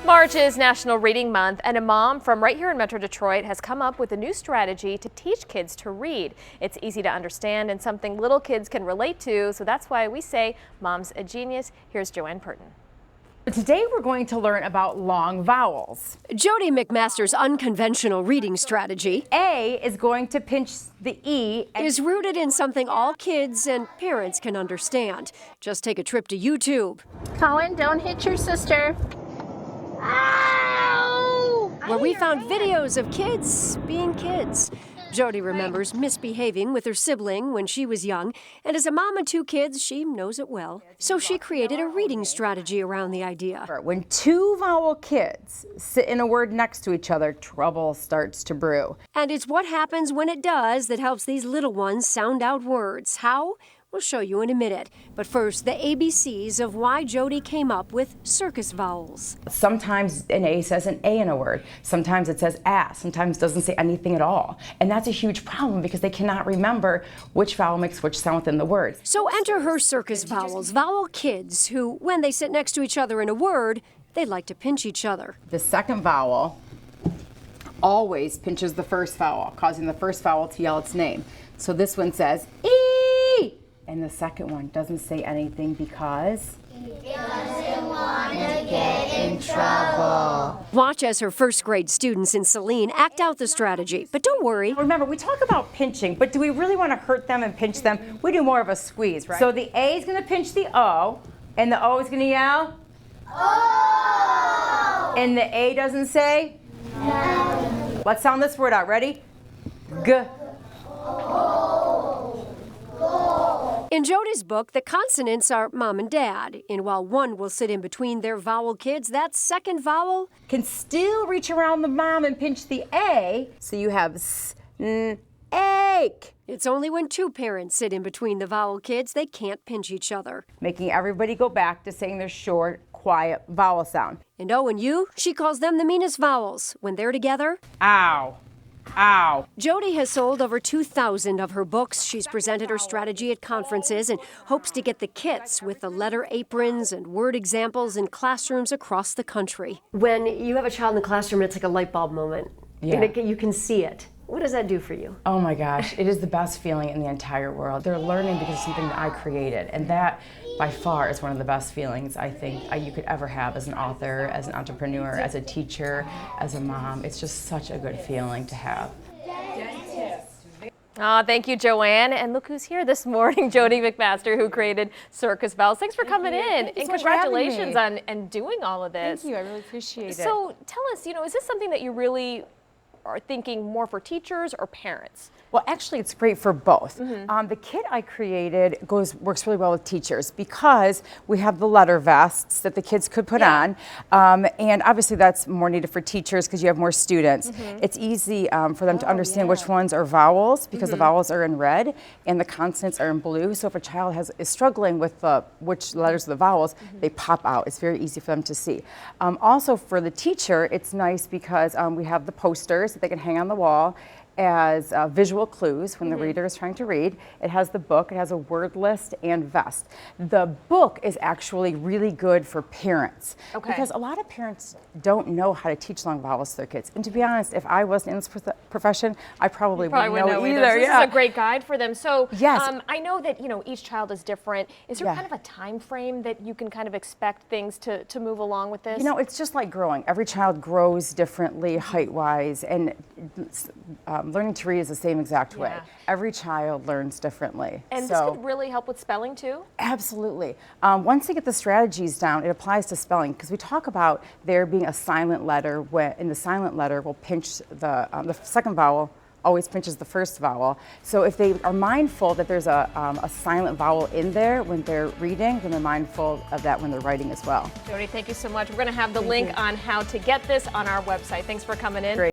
March is National Reading Month, and a mom from right here in Metro Detroit has come up with a new strategy to teach kids to read. It's easy to understand and something little kids can relate to, so that's why we say Mom's a genius. Here's Joanne Purton. Today we're going to learn about long vowels. Jody McMaster's unconventional reading strategy A is going to pinch the E and is rooted in something all kids and parents can understand. Just take a trip to YouTube, Colin, don't hit your sister. where we found videos of kids being kids. Jody remembers misbehaving with her sibling when she was young, and as a mom of two kids, she knows it well. So she created a reading strategy around the idea. when two vowel kids sit in a word next to each other, trouble starts to brew. And it's what happens when it does that helps these little ones sound out words. How? We'll show you in a minute. But first, the ABCs of why Jody came up with circus vowels. Sometimes an A says an A in a word. Sometimes it says ass. Sometimes it doesn't say anything at all. And that's a huge problem because they cannot remember which vowel makes which sound within the word. So enter her circus vowels, vowel kids who, when they sit next to each other in a word, they like to pinch each other. The second vowel always pinches the first vowel, causing the first vowel to yell its name. So this one says E, and the second one doesn't say anything because it doesn't want to get in trouble. Watch as her first grade students in Saline act out the strategy. But don't worry. Remember, we talk about pinching, but do we really want to hurt them and pinch them? We do more of a squeeze, right? So the A is going to pinch the O, and the O is going to yell O. And the A doesn't say no. Let's sound this word out. Ready? G. In Jody's book, the consonants are mom and dad, and while one will sit in between their vowel kids, that second vowel Can still reach around the mom and pinch the A, so you have s, n, ache. It's only when two parents sit in between the vowel kids they can't pinch each other. Making everybody go back to saying their short, quiet vowel sound. And O and U, she calls them the meanest vowels. When they're together, Ow. Ow. Jody has sold over 2,000 of her books. She's presented her strategy at conferences and hopes to get the kits with the letter aprons and word examples in classrooms across the country. When you have a child in the classroom, it's like a light bulb moment. Yeah. And you can see it. What does that do for you? Oh my gosh, it is the best feeling in the entire world. They're learning because of something that I created, and that by far is one of the best feelings I think you could ever have as an author, as an entrepreneur, as a teacher, as a mom. It's just such a good feeling to have. Oh, thank you, Joanne. And look who's here this morning, Jody McMaster, who created Circus Vowels. Thanks for coming in. Thank you And so much for having congratulations me. on doing all of this. Thank you, I really appreciate it. So tell us, is this something that you really are thinking more for teachers or parents? Well, actually, it's great for both. The kit I created works really well with teachers because we have the letter vests that the kids could put on, and obviously that's more needed for teachers because you have more students. It's easy for them to understand which ones are vowels because the vowels are in red and the consonants are in blue. So if a child is struggling with which letters are the vowels, they pop out. It's very easy for them to see. Also for the teacher, it's nice because we have the posters that they can hang on the wall as visual clues when the reader is trying to read. It has the book, it has a word list and vest. The book is actually really good for parents because a lot of parents don't know how to teach long vowels to their kids. And to be honest, if I wasn't in this profession, I probably wouldn't know either. So this is a great guide for them. So yes. I know that each child is different. Is there kind of a time frame that you can kind of expect things to move along with this? It's just like growing. Every child grows differently height-wise, and learning to read is the same exact way. Every child learns differently. And this could really help with spelling too? Absolutely. Once they get the strategies down, it applies to spelling because we talk about there being a silent letter where in the silent letter will pinch the second vowel always pinches the first vowel. So if they are mindful that there's a silent vowel in there when they're reading, then they're mindful of that when they're writing as well. Jody, thank you so much. We're going to have the link on how to get this on our website. Thanks for coming in. Great.